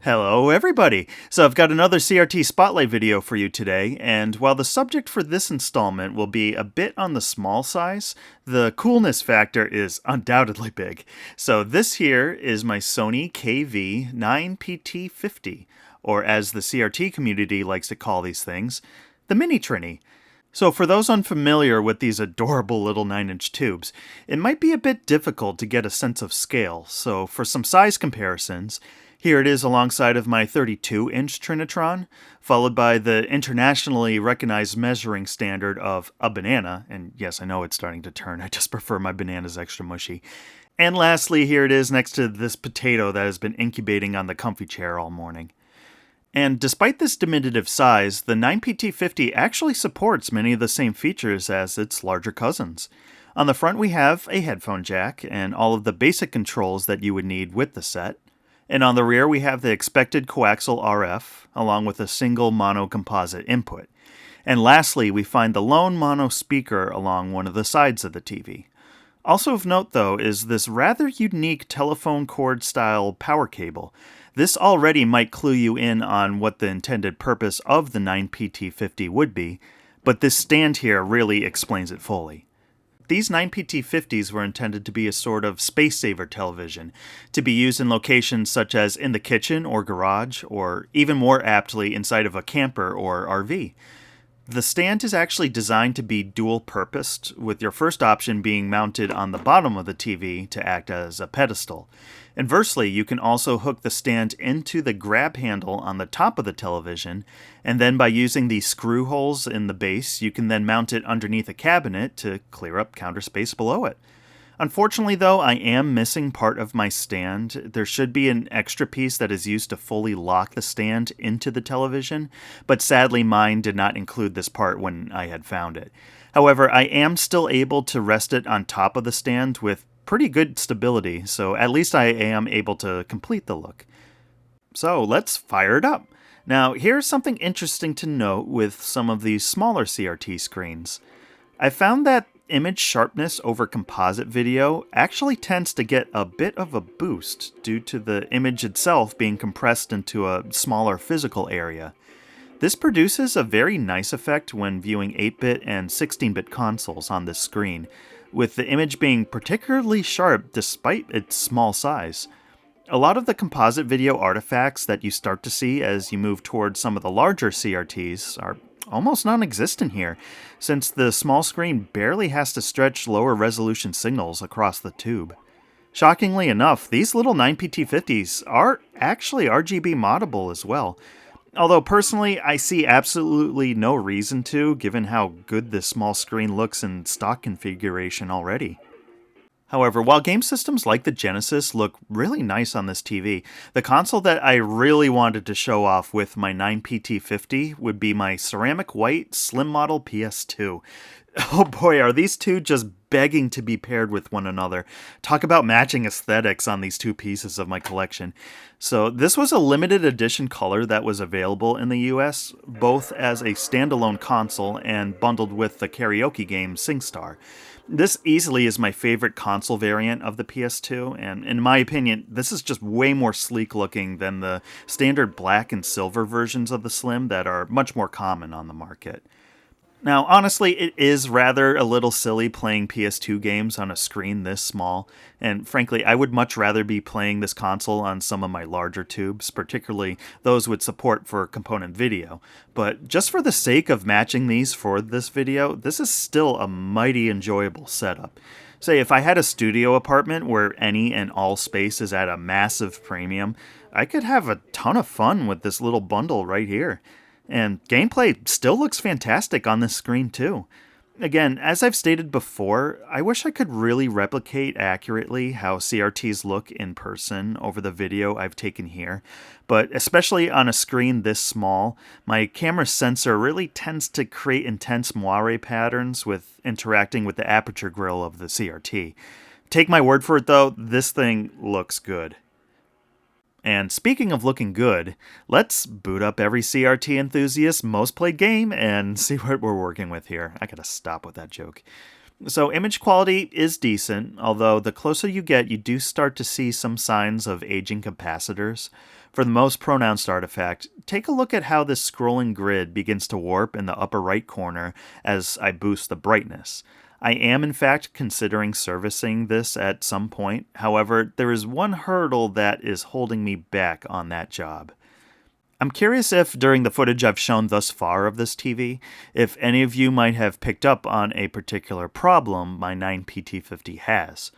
Hello, everybody! So, I've got another CRT Spotlight video for you today, and while the subject for this installment will be a bit on the small size, the coolness factor is undoubtedly big. So, this here is my Sony KV-9PT50, or as the CRT community likes to call these things, the Mini Trini. So, for those unfamiliar with these adorable little 9-inch tubes, it might be a bit difficult to get a sense of scale, so for some size comparisons, here it is alongside of my 32-inch Trinitron, followed by the internationally recognized measuring standard of a banana, and yes, I know it's starting to turn, I just prefer my bananas extra mushy. And lastly, here it is next to this potato that has been incubating on the comfy chair all morning. And despite this diminutive size, the 9PT50 actually supports many of the same features as its larger cousins. On the front we have a headphone jack and all of the basic controls that you would need with the set. And on the rear we have the expected coaxial RF, along with a single mono composite input. And lastly, we find the lone mono speaker along one of the sides of the TV. Also of note though is this rather unique telephone cord style power cable. This already might clue you in on what the intended purpose of the 9PT50 would be, but this stand here really explains it fully. These 9PT50s were intended to be a sort of space-saver television, to be used in locations such as in the kitchen or garage, or even more aptly inside of a camper or RV. The stand is actually designed to be dual-purposed, with your first option being mounted on the bottom of the TV to act as a pedestal. Inversely, you can also hook the stand into the grab handle on the top of the television, and then by using the screw holes in the base, you can then mount it underneath a cabinet to clear up counter space below it. Unfortunately, though, I am missing part of my stand. There should be an extra piece that is used to fully lock the stand into the television, but sadly mine did not include this part when I had found it. However, I am still able to rest it on top of the stand with pretty good stability, so at least I am able to complete the look. So let's fire it up. Now, here's something interesting to note with some of these smaller CRT screens. I found that image sharpness over composite video actually tends to get a bit of a boost due to the image itself being compressed into a smaller physical area. This produces a very nice effect when viewing 8-bit and 16-bit consoles on this screen, with the image being particularly sharp despite its small size. A lot of the composite video artifacts that you start to see as you move towards some of the larger CRTs are almost non-existent here, since the small screen barely has to stretch lower resolution signals across the tube. Shockingly enough, these little 9PT50s are actually RGB moddable as well, although personally I see absolutely no reason to, given how good this small screen looks in stock configuration already. However, while game systems like the Genesis look really nice on this TV, the console that I really wanted to show off with my 9PT50 would be my ceramic white slim model PS2. Oh boy, are these two just begging to be paired with one another. Talk about matching aesthetics on these two pieces of my collection. So this was a limited edition color that was available in the US, both as a standalone console and bundled with the karaoke game SingStar. This easily is my favorite console variant of the PS2, and in my opinion, this is just way more sleek looking than the standard black and silver versions of the Slim that are much more common on the market. Now, honestly, it is rather a little silly playing PS2 games on a screen this small, and frankly, I would much rather be playing this console on some of my larger tubes, particularly those with support for component video. But just for the sake of matching these for this video, this is still a mighty enjoyable setup. Say, if I had a studio apartment where any and all space is at a massive premium, I could have a ton of fun with this little bundle right here. And gameplay still looks fantastic on this screen too. Again, as I've stated before, I wish I could really replicate accurately how CRTs look in person over the video I've taken here, but especially on a screen this small, my camera sensor really tends to create intense moire patterns with interacting with the aperture grill of the CRT. Take my word for it though, this thing looks good. And speaking of looking good, let's boot up every CRT enthusiast's most played game and see what we're working with here. I gotta stop with that joke. So image quality is decent, although the closer you get, you do start to see some signs of aging capacitors. For the most pronounced artifact, take a look at how this scrolling grid begins to warp in the upper right corner as I boost the brightness. I am in fact considering servicing this at some point, however, there is one hurdle that is holding me back on that job. I'm curious if, during the footage I've shown thus far of this TV, if any of you might have picked up on a particular problem my 9PT50 has.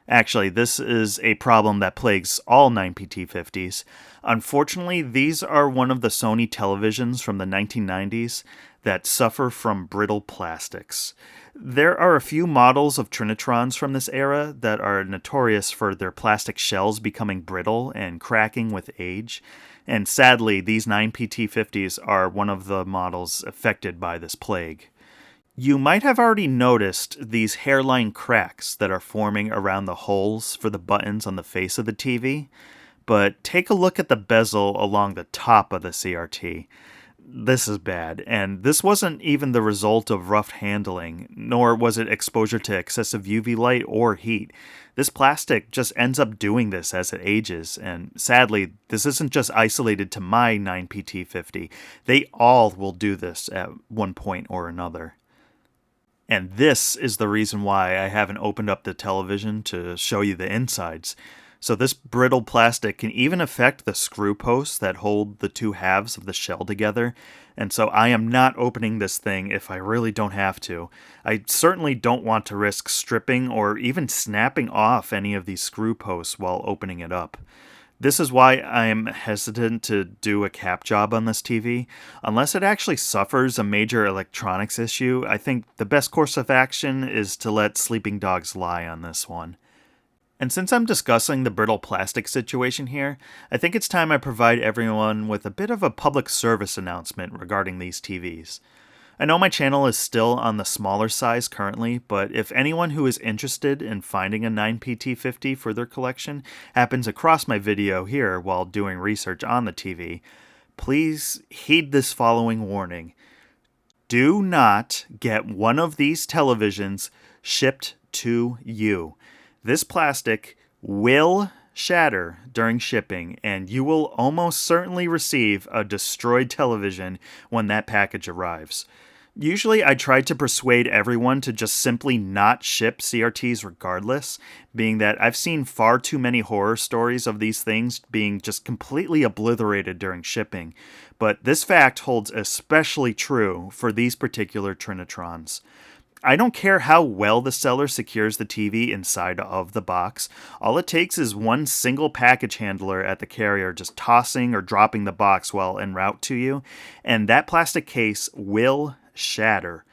Actually, this is a problem that plagues all 9PT50s. Unfortunately, these are one of the Sony televisions from the 1990s that suffer from brittle plastics. There are a few models of Trinitrons from this era that are notorious for their plastic shells becoming brittle and cracking with age. And sadly, these 9PT50s are one of the models affected by this plague. You might have already noticed these hairline cracks that are forming around the holes for the buttons on the face of the TV, but take a look at the bezel along the top of the CRT. This is bad, and this wasn't even the result of rough handling, nor was it exposure to excessive UV light or heat. This plastic just ends up doing this as it ages, and sadly, this isn't just isolated to my 9PT50. They all will do this at one point or another. And this is the reason why I haven't opened up the television to show you the insides. So this brittle plastic can even affect the screw posts that hold the two halves of the shell together, and so I am not opening this thing if I really don't have to. I certainly don't want to risk stripping or even snapping off any of these screw posts while opening it up. This is why I am hesitant to do a cap job on this TV. Unless it actually suffers a major electronics issue, I think the best course of action is to let sleeping dogs lie on this one. And since I'm discussing the brittle plastic situation here, I think it's time I provide everyone with a bit of a public service announcement regarding these TVs. I know my channel is still on the smaller size currently, but if anyone who is interested in finding a 9PT50 for their collection happens across my video here while doing research on the TV, please heed this following warning. Do not get one of these televisions shipped to you. This plastic will shatter during shipping, and you will almost certainly receive a destroyed television when that package arrives. Usually I try to persuade everyone to just simply not ship CRTs regardless, being that I've seen far too many horror stories of these things being just completely obliterated during shipping, but this fact holds especially true for these particular Trinitrons. I don't care how well the seller secures the TV inside of the box. All it takes is one single package handler at the carrier just tossing or dropping the box while en route to you, and that plastic case will shatter.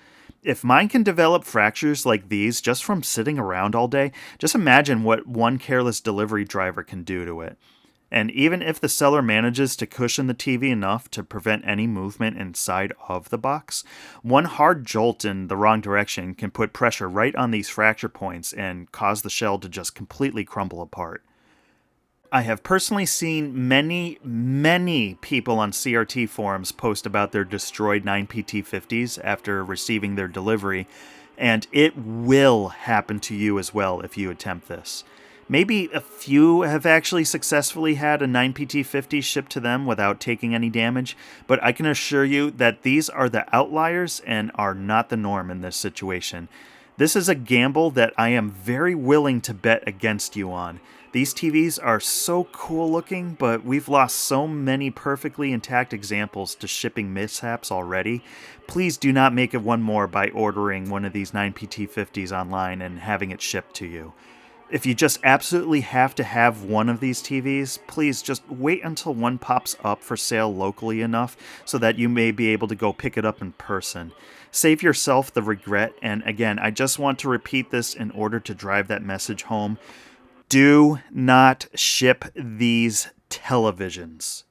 If mine can develop fractures like these just from sitting around all day, just imagine what one careless delivery driver can do to it. And even if the seller manages to cushion the TV enough to prevent any movement inside of the box, one hard jolt in the wrong direction can put pressure right on these fracture points and cause the shell to just completely crumble apart. I have personally seen many people on CRT forums post about their destroyed 9PT50s after receiving their delivery, and it will happen to you as well if you attempt this. Maybe a few have actually successfully had a 9PT50 shipped to them without taking any damage, but I can assure you that these are the outliers and are not the norm in this situation. This is a gamble that I am very willing to bet against you on. These TVs are so cool looking, but we've lost so many perfectly intact examples to shipping mishaps already. Please do not make it one more by ordering one of these 9PT50s online and having it shipped to you. If you just absolutely have to have one of these TVs, please just wait until one pops up for sale locally enough so that you may be able to go pick it up in person. Save yourself the regret, and again, I just want to repeat this in order to drive that message home. Do not ship these televisions.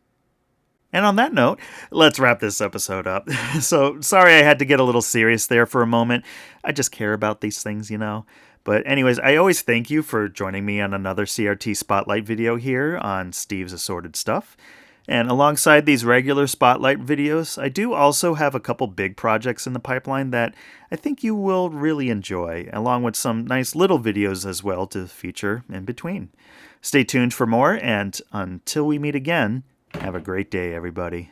And on that note, let's wrap this episode up. So, sorry I had to get a little serious there for a moment. I just care about these things, you know. But anyways, I always thank you for joining me on another CRT Spotlight video here on Steve's Assorted Stuff. And alongside these regular spotlight videos, I do also have a couple big projects in the pipeline that I think you will really enjoy, along with some nice little videos as well to feature in between. Stay tuned for more, and until we meet again, have a great day, everybody.